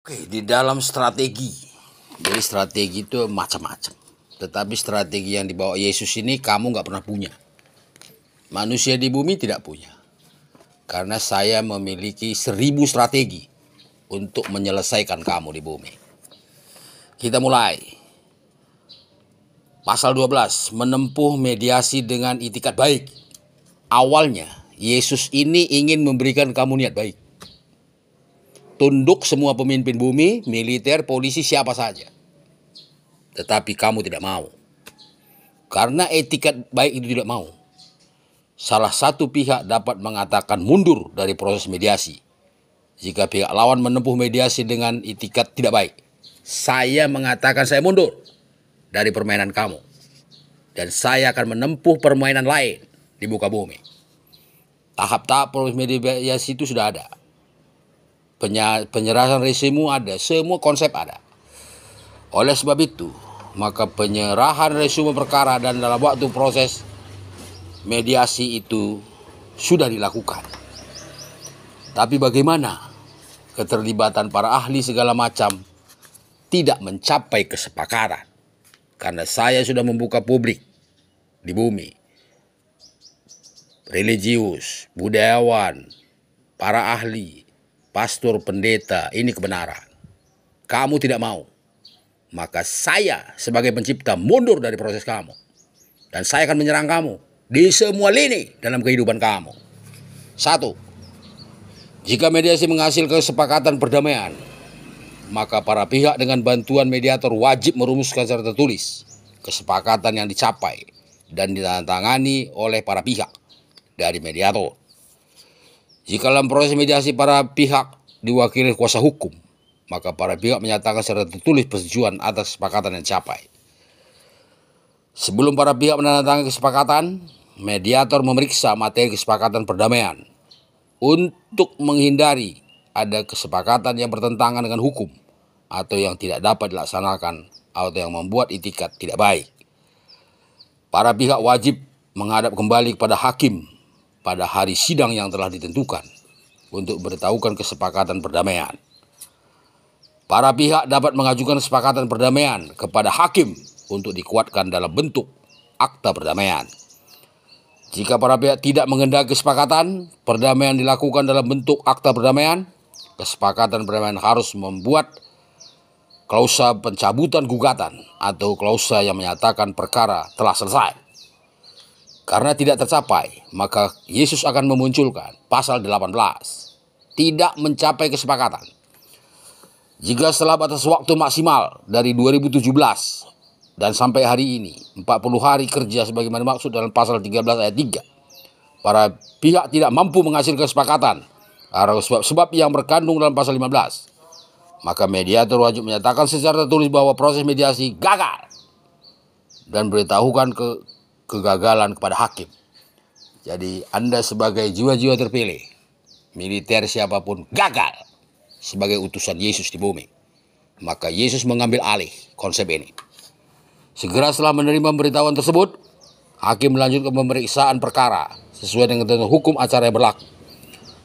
Oke, di dalam strategi, jadi strategi itu macam-macam. Tetapi strategi yang dibawa Yesus ini kamu nggak pernah punya. Manusia di bumi tidak punya. Karena saya memiliki 1000 strategi untuk menyelesaikan kamu di bumi. Kita mulai. Pasal 12, menempuh mediasi dengan itikat baik. Awalnya, Yesus ini ingin memberikan kamu niat baik. Tunduk semua pemimpin bumi, militer, polisi, siapa saja. Tetapi kamu tidak mau. Karena etikat baik itu tidak mau. Salah satu pihak dapat mengatakan mundur dari proses mediasi. Jika pihak lawan menempuh mediasi dengan etikat tidak baik. Saya mengatakan saya mundur dari permainan kamu. Dan saya akan menempuh permainan lain di muka bumi. Tahap-tahap proses mediasi itu sudah ada. Penyerahan resimu ada, semua konsep ada. Oleh sebab itu, maka penyerahan resume perkara dan dalam waktu proses mediasi itu sudah dilakukan. Tapi bagaimana keterlibatan para ahli segala macam tidak mencapai kesepakatan? Karena saya sudah membuka publik di bumi. Religius, budayawan, para ahli, pastor, pendeta, ini kebenaran. Kamu tidak mau. Maka saya sebagai pencipta mundur dari proses kamu. Dan saya akan menyerang kamu di semua lini dalam kehidupan kamu. 1. Jika mediasi menghasilkan kesepakatan perdamaian, maka para pihak dengan bantuan mediator wajib merumuskan secara tertulis kesepakatan yang dicapai dan ditandatangani oleh para pihak dari mediator. Jika dalam proses mediasi para pihak diwakili kuasa hukum, maka para pihak menyatakan secara tertulis persetujuan atas kesepakatan yang dicapai. Sebelum para pihak menandatangani kesepakatan, mediator memeriksa materi kesepakatan perdamaian untuk menghindari ada kesepakatan yang bertentangan dengan hukum atau yang tidak dapat dilaksanakan atau yang membuat itikat tidak baik. Para pihak wajib menghadap kembali kepada hakim pada hari sidang yang telah ditentukan untuk beritahukan kesepakatan perdamaian. Para pihak dapat mengajukan kesepakatan perdamaian kepada hakim untuk dikuatkan dalam bentuk akta perdamaian. Jika para pihak tidak mengendaki kesepakatan, perdamaian dilakukan dalam bentuk akta perdamaian, kesepakatan perdamaian harus membuat klausa pencabutan gugatan atau klausa yang menyatakan perkara telah selesai. Karena tidak tercapai, maka Yesus akan memunculkan pasal 18. Tidak mencapai kesepakatan. Jika setelah batas waktu maksimal dari 2017 dan sampai hari ini, 40 hari kerja sebagaimana maksud dalam pasal 13 ayat 3, para pihak tidak mampu menghasilkan kesepakatan karena sebab-sebab yang berkandung dalam pasal 15, maka mediator wajib menyatakan secara tertulis bahwa proses mediasi gagal dan beritahukan kegagalan kepada hakim. Jadi Anda sebagai jiwa-jiwa terpilih, militer siapapun gagal sebagai utusan Yesus di bumi. Maka Yesus mengambil alih konsep ini. Segera setelah menerima pemberitahuan tersebut, hakim melanjutkan pemeriksaan perkara sesuai dengan ketentuan hukum acara yang berlaku.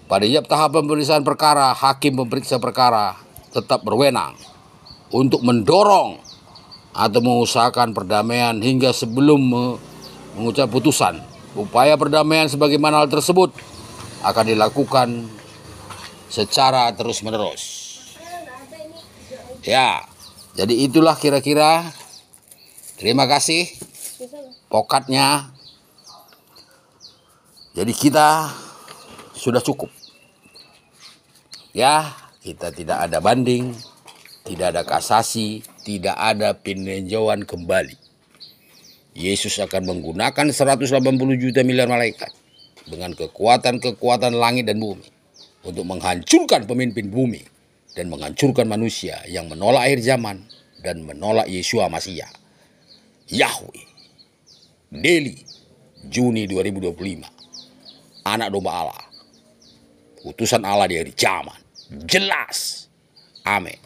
Pada tiap tahap pemeriksaan perkara, hakim pemeriksa perkara tetap berwenang untuk mendorong atau mengusahakan perdamaian hingga sebelum mengucap putusan. Upaya perdamaian sebagaimana hal tersebut akan dilakukan secara terus-menerus. Ya, jadi itulah kira-kira. Terima kasih pokatnya. Jadi kita sudah cukup. Ya, kita tidak ada banding, tidak ada kasasi, tidak ada peninjauan kembali. Yesus akan menggunakan 180 juta miliar malaikat dengan kekuatan-kekuatan langit dan bumi untuk menghancurkan pemimpin bumi dan menghancurkan manusia yang menolak akhir zaman dan menolak Yeshua Mashiach. Yahweh, Deli, Juni 2025, anak domba Allah, utusan Allah di akhir zaman, jelas. Amin.